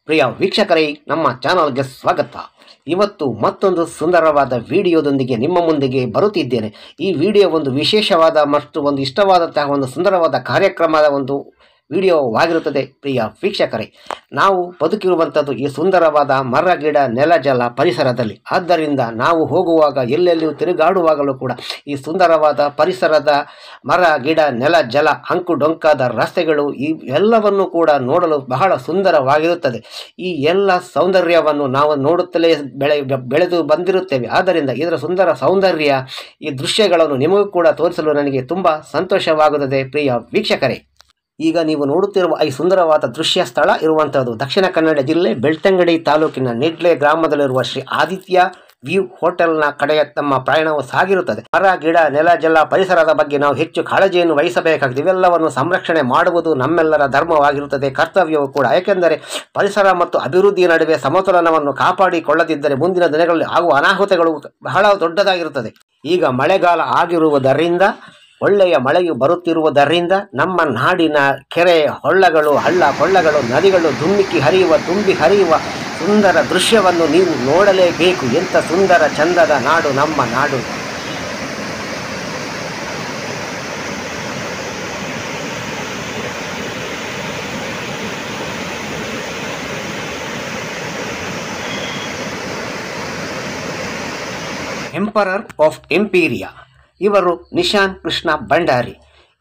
ಪ್ರಿಯ ವೀಕ್ಷಕರೇ, ನಮ್ಮ ಚಾನಲ್ಗೆ ಸ್ವಾಗತ. ಇವತ್ತು ಮತ್ತೊಂದು ಸುಂದರವಾದ ವಿಡಿಯೋದೊಂದಿಗೆ ನಿಮ್ಮ ಮುಂದಿಗೆ ಬರುತ್ತಿದ್ದೇನೆ. ಈ ವಿಡಿಯೋ ಒಂದು ವಿಶೇಷವಾದ ಮತ್ತು ಒಂದು ಇಷ್ಟವಾದಂತಹ ಒಂದು ಸುಂದರವಾದ ಕಾರ್ಯಕ್ರಮದ ಒಂದು ವಿಡಿಯೋವಾಗಿರುತ್ತದೆ. ಪ್ರಿಯ ವೀಕ್ಷಕರೇ, ನಾವು ಬದುಕಿರುವಂಥದ್ದು ಈ ಸುಂದರವಾದ ಮರ ಗಿಡ ನೆಲ ಜಲ ಪರಿಸರದಲ್ಲಿ. ಆದ್ದರಿಂದ ನಾವು ಹೋಗುವಾಗ ಎಲ್ಲೆಲ್ಲಿಯೂ ತಿರುಗಾಡುವಾಗಲೂ ಕೂಡ ಈ ಸುಂದರವಾದ ಪರಿಸರದ ಮರ ಗಿಡ ನೆಲ ಜಲ ಅಂಕು ಡೊಂಕಾದ ರಸ್ತೆಗಳು ಈ ಎಲ್ಲವನ್ನು ಕೂಡ ನೋಡಲು ಬಹಳ ಸುಂದರವಾಗಿರುತ್ತದೆ. ಈ ಎಲ್ಲ ಸೌಂದರ್ಯವನ್ನು ನಾವು ನೋಡುತ್ತಲೇ ಬೆಳೆದು ಬಂದಿರುತ್ತೇವೆ. ಆದ್ದರಿಂದ ಇದರ ಸುಂದರ ಸೌಂದರ್ಯ ಈ ದೃಶ್ಯಗಳನ್ನು ನಿಮಗೂ ಕೂಡ ತೋರಿಸಲು ನನಗೆ ತುಂಬ ಸಂತೋಷವಾಗುತ್ತದೆ. ಪ್ರಿಯ ವೀಕ್ಷಕರೇ, ಈಗ ನೀವು ನೋಡುತ್ತಿರುವ ಈ ಸುಂದರವಾದ ದೃಶ್ಯ ಸ್ಥಳ ಇರುವಂಥದ್ದು ದಕ್ಷಿಣ ಕನ್ನಡ ಜಿಲ್ಲೆ ಬೆಳ್ತಂಗಡಿ ತಾಲೂಕಿನ ನಿಡ್ಲೆ ಗ್ರಾಮದಲ್ಲಿರುವ ಶ್ರೀ ಆದಿತ್ಯ ವ್ಯೂ ಹೋಟೆಲ್ನ ಕಡೆಯ ನಮ್ಮ ಪ್ರಯಾಣವು ಸಾಗಿರುತ್ತದೆ. ಮರ ಗಿಡ ನೆಲ ಜಲ ಪರಿಸರದ ಬಗ್ಗೆ ನಾವು ಹೆಚ್ಚು ಕಾಳಜಿಯನ್ನು ವಹಿಸಬೇಕಾಗಿದೆ. ಇವೆಲ್ಲವನ್ನು ಸಂರಕ್ಷಣೆ ಮಾಡುವುದು ನಮ್ಮೆಲ್ಲರ ಧರ್ಮವಾಗಿರುತ್ತದೆ, ಕರ್ತವ್ಯವೂ ಕೂಡ. ಏಕೆಂದರೆ ಪರಿಸರ ಮತ್ತು ಅಭಿವೃದ್ಧಿಯ ನಡುವೆ ಸಮತೋಲನವನ್ನು ಕಾಪಾಡಿಕೊಳ್ಳದಿದ್ದರೆ ಮುಂದಿನ ದಿನಗಳಲ್ಲಿ ಆಗುವ ಅನಾಹುತಗಳು ಬಹಳ ದೊಡ್ಡದಾಗಿರುತ್ತದೆ. ಈಗ ಮಳೆಗಾಲ ಆಗಿರುವುದರಿಂದ ಒಳ್ಳೆಯ ಮಳೆಯು ಬರುತ್ತಿರುವುದರಿಂದ ನಮ್ಮ ನಾಡಿನ ಕೆರೆ ಹೊಳ್ಳಗಳು ಹಳ್ಳ ಕೊಳ್ಳಗಳು ನದಿಗಳು ತುಂಬಿ ಹರಿಯುವ ಸುಂದರ ದೃಶ್ಯವನ್ನು ನೀವು ನೋಡಲೇಬೇಕು. ಎಂಥ ಸುಂದರ ಚಂದದ ನಾಡು ನಮ್ಮ ನಾಡು. ಎಂಪರರ್ ಆಫ್ ಇಂಪೀರಿಯಾ ಇವರು ನಿಶಾನ್ ಕೃಷ್ಣ ಭಂಡಾರಿ.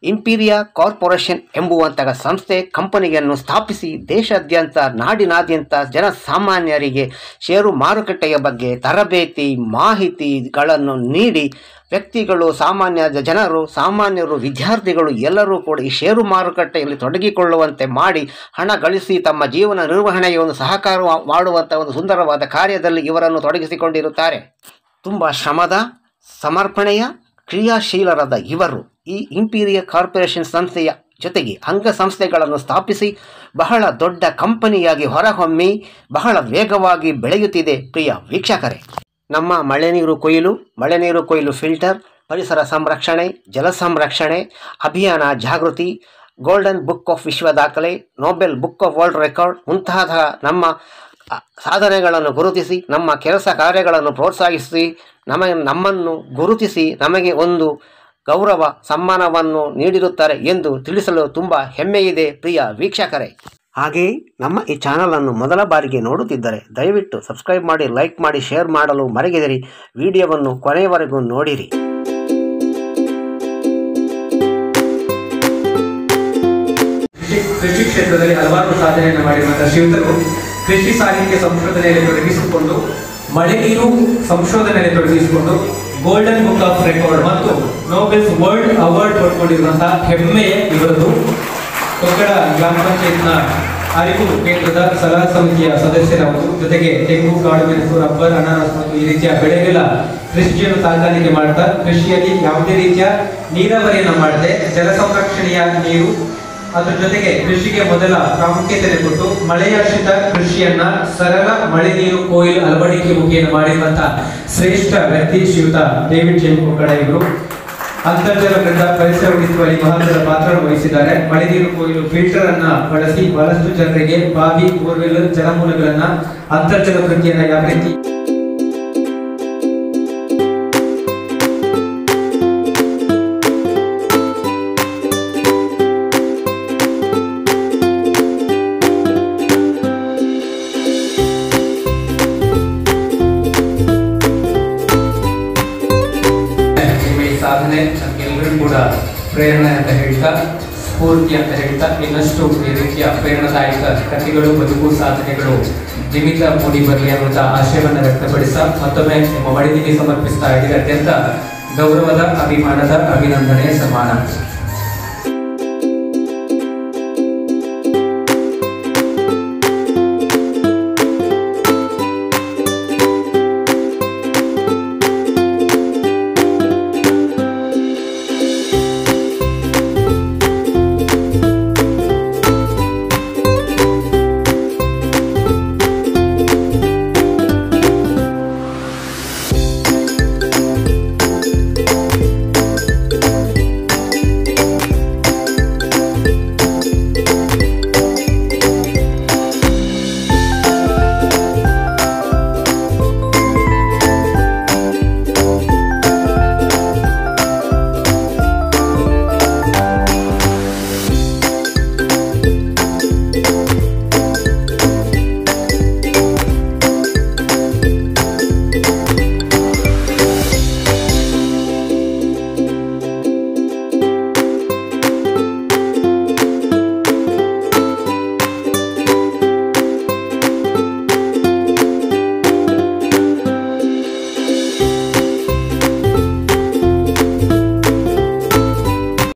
ಇಂಪೀರಿಯಾ ಕಾರ್ಪೊರೇಷನ್ ಎಂಬುವಂತಹ ಕಂಪನಿಯನ್ನು ಸ್ಥಾಪಿಸಿ ದೇಶಾದ್ಯಂತ ನಾಡಿನಾದ್ಯಂತ ಜನಸಾಮಾನ್ಯರಿಗೆ ಷೇರು ಮಾರುಕಟ್ಟೆಯ ಬಗ್ಗೆ ತರಬೇತಿ ಮಾಹಿತಿಗಳನ್ನು ನೀಡಿ ವ್ಯಕ್ತಿಗಳು ಸಾಮಾನ್ಯರು ವಿದ್ಯಾರ್ಥಿಗಳು ಎಲ್ಲರೂ ಕೂಡ ಈ ಷೇರು ಮಾರುಕಟ್ಟೆಯಲ್ಲಿ ತೊಡಗಿಕೊಳ್ಳುವಂತೆ ಮಾಡಿ ಹಣ ಗಳಿಸಿ ತಮ್ಮ ಜೀವನ ನಿರ್ವಹಣೆಯ ಒಂದು ಸಹಕಾರ ಮಾಡುವಂಥ ಒಂದು ಸುಂದರವಾದ ಕಾರ್ಯದಲ್ಲಿ ಇವರನ್ನು ತೊಡಗಿಸಿಕೊಂಡಿರುತ್ತಾರೆ. ತುಂಬ ಶ್ರಮದ ಸಮರ್ಪಣೆಯ ಕ್ರಿಯಾಶೀಲರಾದ ಇವರು ಈ ಇಂಪೀರಿಯಾ ಕಾರ್ಪೊರೇಷನ್ ಸಂಸ್ಥೆಯ ಜೊತೆಗೆ ಅಂಗಸಂಸ್ಥೆಗಳನ್ನು ಸ್ಥಾಪಿಸಿ ಬಹಳ ದೊಡ್ಡ ಕಂಪನಿಯಾಗಿ ಹೊರಹೊಮ್ಮಿ ಬಹಳ ವೇಗವಾಗಿ ಬೆಳೆಯುತ್ತಿದೆ. ಪ್ರಿಯ ವೀಕ್ಷಕರೇ, ನಮ್ಮ ಮಳೆ ನೀರು ಕೊಯ್ಲು ಫಿಲ್ಟರ್, ಪರಿಸರ ಸಂರಕ್ಷಣೆ, ಜಲ ಸಂರಕ್ಷಣೆ ಅಭಿಯಾನ ಜಾಗೃತಿ, ಗೋಲ್ಡನ್ ಬುಕ್ ಆಫ್ ವಿಶ್ವ ದಾಖಲೆ, Nobel book of world record ಮುಂತಾದ ನಮ್ಮ ಸಾಧನೆಗಳನ್ನು ಗುರುತಿಸಿ ನಮ್ಮ ಕೆಲಸ ಕಾರ್ಯಗಳನ್ನು ಪ್ರೋತ್ಸಾಹಿಸಿ ನಮ್ಮನ್ನು ಗುರುತಿಸಿ ನಮಗೆ ಒಂದು ಗೌರವ ಸಮ್ಮಾನವನ್ನು ನೀಡಿರುತ್ತಾರೆ ಎಂದು ತಿಳಿಸಲು ತುಂಬ ಹೆಮ್ಮೆಯಿದೆ. ಪ್ರಿಯ ವೀಕ್ಷಕರೇ, ಹಾಗೆಯೇ ನಮ್ಮ ಈ ಚಾನಲನ್ನು ಮೊದಲ ಬಾರಿಗೆ ನೋಡುತ್ತಿದ್ದರೆ ದಯವಿಟ್ಟು ಸಬ್ಸ್ಕ್ರೈಬ್ ಮಾಡಿ, ಲೈಕ್ ಮಾಡಿ, ಶೇರ್ ಮಾಡಲು ಮರೆಯದಿರಿ. ವಿಡಿಯೋವನ್ನು ಕೊನೆಯವರೆಗೂ ನೋಡಿರಿ. ಕೃಷಿ ಕ್ಷೇತ್ರದಲ್ಲಿ ಹಲವಾರು ಸಾಧನೆಯನ್ನು ಮಾಡಿರುವಂತಹ ಶ್ರೀಯುತರು ಕೃಷಿ ಸಾಹಿತ್ಯ ಸಂಶೋಧನೆಯಲ್ಲಿ ತೊಡಗಿಸಿಕೊಂಡು ಮಳೆ ನೀರು ಸಂಶೋಧನೆಯಲ್ಲಿ ತೊಡಗಿಸಿಕೊಂಡು ಗೋಲ್ಡನ್ ಬುಕ್ ಆಫ್ ರೆಕಾರ್ಡ್ ಮತ್ತು ನೊಬೆಲ್ ವರ್ಲ್ಡ್ ಅವಾರ್ಡ್ ಪಡ್ಕೊಂಡಿರುವಂತಹ ಹೆಮ್ಮೆಯೇ ಇವರದು. ಕೊಕ್ಕಡ ಗ್ರಾಮ ಪಂಚಾಯತ್ನ ಅರಿವು ಕೇಂದ್ರದ ಸಲಹಾ ಸಮಿತಿಯ ಸದಸ್ಯರವರು. ಜೊತೆಗೆ ತೆಂಗು, ಕಾಡು ಮೆಣಸು, ರಬ್ಬರ್, ಅನಾನಸ್ ಮತ್ತು ಈ ರೀತಿಯ ಬೆಳೆಗಳ ಕೃಷಿಯನ್ನು ಸಾಗಾಣಿಕೆ ಮಾಡ್ತಾ ಕೃಷಿಯಲ್ಲಿ ಯಾವುದೇ ರೀತಿಯ ನೀರಾವರಿಯನ್ನು ಮಾಡದೆ ಜಲ ಸಂರಕ್ಷಣೆಯ ನೀರು ಅದರ ಜೊತೆಗೆ ಕೃಷಿಗೆ ಮೊದಲ ಪ್ರಾಮುಖ್ಯತೆ ಕೊಟ್ಟು ಮಳೆಯಾಶ್ರಿತ ಕೃಷಿಯನ್ನ ಸರಳ ಮಳೆ ನೀರು ಕೊಯ್ಲು ಅಳವಡಿಕೆ ಮುಖೇನ ಮಾಡಿರುವಂತಹ ಶ್ರೇಷ್ಠ ವ್ಯಕ್ತಿ ಶ್ರೀಯುತ ಡೇವಿಡ್ ಜೆ ಕೊಕ್ಕಡ ಇವರು. ಅಂತರ್ಜಲದಿಂದ ಪರಿಸರ ಉಳಿಸುವಲ್ಲಿ ಮಹತ್ವದ ಪಾತ್ರ ವಹಿಸಿದ್ದಾರೆ. ಮಳೆ ನೀರು ಕೊಯ್ಲು ಫಿಲ್ಟರ್ ಅನ್ನ ಬಳಸಿ ಬಹಳಷ್ಟು ಜನರಿಗೆ ಬಾವಿ, ಬೋರ್ವೆಲ್, ಜಲಮೂಲಗಳನ್ನ ಅಂತರ್ಜಲ ವೃತ್ತಿಯನ್ನ ಯಾವ ರೀತಿ ಸಾಧನೆ ನಮಗೆಲ್ಲರೂ ಕೂಡ ಪ್ರೇರಣೆ ಅಂತ ಹೇಳ್ತಾ, ಸ್ಫೂರ್ತಿ ಅಂತ ಹೇಳ್ತಾ, ಇನ್ನಷ್ಟು ಈ ರೀತಿಯ ಪ್ರೇರಣಾದಾಯಕ ಕಥೆಗಳು, ಬದುಕು ಸಾಧನೆಗಳು ನಿಮಿತ್ತ ಮೂಡಿ ಬರಲಿ ಅನ್ನುವಂಥ ಆಶಯವನ್ನು ವ್ಯಕ್ತಪಡಿಸ ಮತ್ತೊಮ್ಮೆ ನಿಮ್ಮ ಮಡಿದಿಗೆ ಸಮರ್ಪಿಸ್ತಾ ಇದ್ದೀರಿ. ಅತ್ಯಂತ ಗೌರವದ, ಅಭಿಮಾನದ, ಅಭಿನಂದನೆ, ಸನ್ಮಾನ.